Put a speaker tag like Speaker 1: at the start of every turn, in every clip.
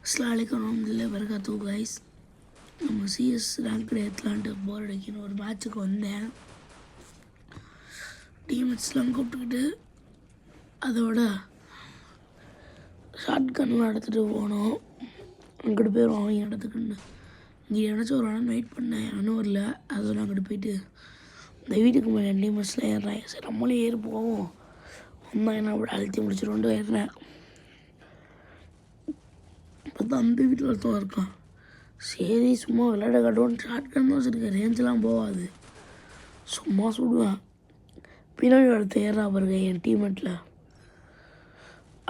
Speaker 1: அஸ்ஸலாமு அலைக்கும் வரகாத்து கைஸ். நம்ம சிஎஸ் ரேங்க் ஏற்றலான்ட்டு போர் அடிக்கணும் ஒரு மேட்ச்சுக்கு வந்தேன். டீம்மேட்ஸ்லாம் கூப்பிட்டுக்கிட்டு அதோட ஷார்ட் கன்லாம் எடுத்துகிட்டு போனோம். அங்கிட்டு போயிடுவோம் அவங்க இடத்துக்குன்னு. இங்கே நினச்சி ஒரு நாள் வெயிட் பண்ணேன், இன்னும் வரல. அதோட அங்கிட்டு போயிட்டு இந்த வீட்டுக்கு மேலே டீம்மேட்ஸ்லாம் ஏறுறேன். சரி நம்மளும் ஏறி போவோம், வந்தால் என்ன அப்படி அழுத்தி முடிச்சிடுவோன்ட்டு ஏறினேன். பார்த்தா அந்த வீட்டில் ஒருத்தன் இருக்கான். சரி சும்மா விளையாட காட்டுவோன்னு ஷார்ட் கன் தான் வச்சுருக்கேன், ரேஞ்செலாம் போகாது, சும்மா சுடுவேன். பின்னாடி ஒருத்தன் ஏறா பாருங்க என் டீம்மேட்டில்,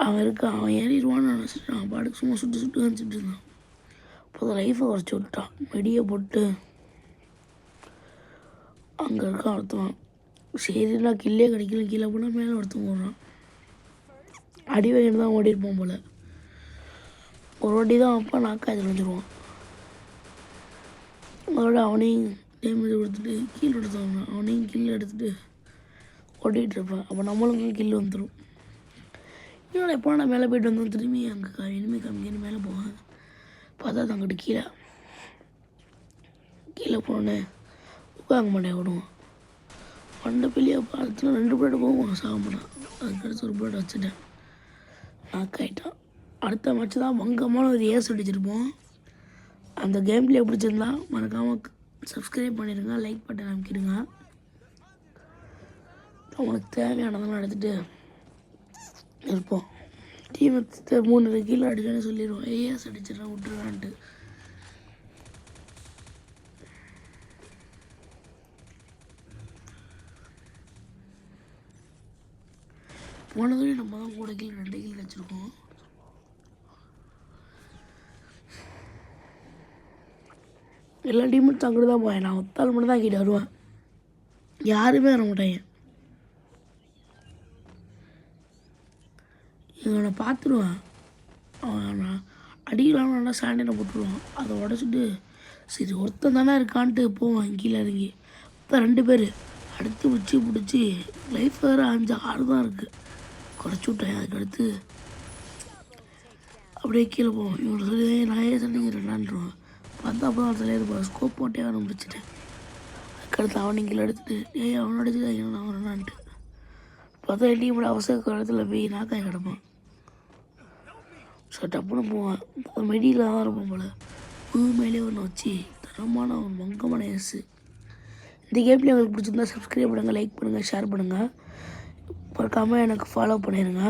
Speaker 1: அவன் இருக்கான். அவன் ஏறிடுவான்னு நினச்சிட்டு அவன் பாட்டுக்கு சும்மா சுட்டு சுட்டு காமிச்சிட்டு இருந்தான். அப்போ லைஃப்பை குறைச்சி விட்டான், வெடியை போட்டு அங்கே இருக்கான் ஒருத்தவன். சரி நான் கில்லே கிடைக்கல, கீழே போனால் மேலே ஒருத்தன் போடுறான். அடி வாங்கிட்டு தான் ஓடி இருப்பான் போல். ஒரு வாட்டி தான் அப்பா நாக்காய்ச்சல் வந்துடுவான். அதோட அவனையும் டேமேஜ் கொடுத்துட்டு கீழே எடுத்தவன் அவனையும் கீழே எடுத்துகிட்டு ஓட்டிகிட்டு இருப்பேன். அப்போ நம்மளுக்கும் கீழே வந்துடும். இன்னொன்று எப்போ நான் மேலே போய்ட்டு வந்தோம், திரும்பி அங்கே இனிமேல் கம்மின்னு மேலே போவேன். பார்த்தா அங்கிட்டு கீழே போனோன்னே உட்காங்க மாட்டேன் விடுவான். பண்டை பிள்ளையை பார்த்துனா 2 பிளேட் போவோம், சாக மாட்டான். அதுக்கடுத்து ஒரு பிளேட் வச்சுட்டேன், நாக்காயிட்டான். அடுத்த மேட்ச் தான் மங்கமான ஒரு ஏஸ் அடிச்சிருப்போம். அந்த கேம் பிளே பிடிச்சிருந்தா மறக்காமல் சப்ஸ்கிரைப் பண்ணிடுங்க, லைக் பட்டன் அமைக்கிடுங்க. அவனுக்கு தேவையானதெல்லாம் எடுத்துகிட்டு இருப்போம். டீமத்தை 3 கீழே அடிச்சோன்னு சொல்லிடுவோம், ஏஎஸ் அடிச்சிடறேன் விட்டுறான்ட்டு. போனதுலேயும் நம்ம தான் கூட கீழே 2 கீழே வச்சுருக்கோம். எல்லா டீமும் அங்கிட்டு தான் போவேன். நான் ஒத்தாள் மட்டும் தான் கிட்ட வருவேன், யாருமே வர மாட்டாங்க. இவனை பார்த்துருவேன், அவன் அடிக்கலாம்னு நல்லா சாண்டினை போட்டுருவான். அதை உடச்சிட்டு சரி ஒருத்தன் தானே இருக்கான்ட்டு போவான் கீழே இறங்கி. இப்போ 2 பேர் அடுத்து பிடிச்சி லைஃப் வேறு 5-6 தான் இருக்குது, குறைச்சி விட்டேன். அதுக்கடுத்து அப்படியே கீழே போவோம். இவனை சொல்லி நான் ஏன் சண்டைங்கிறேன்னான்ருவான். பார்த்தா அப்போ தான் தலையில் இருப்பான், ஸ்கோப் போட்டே அவனை முடிச்சிட்டேன். அதுக்கடுத்து அவனை கீழே எடுத்துகிட்டு அவனோட அடிச்சு நான் வரணுன்ட்டு பார்த்தா டீமோட அவசர இடத்துல போய் நாக்காய் கிடப்பான். ஸோ டப்புன்னு போவான். மெடியில் தான் இருப்பான் போல். மேலே ஒன்று வச்சு தரமான ஒரு மங்கமான ஏசு. இந்த கேம்லேயே உங்களுக்கு பிடிச்சிருந்தா சப்ஸ்கிரைப் பண்ணுங்கள், லைக் பண்ணுங்கள், ஷேர் பண்ணுங்கள், மறக்காமல் எனக்கு ஃபாலோ பண்ணிடுங்க.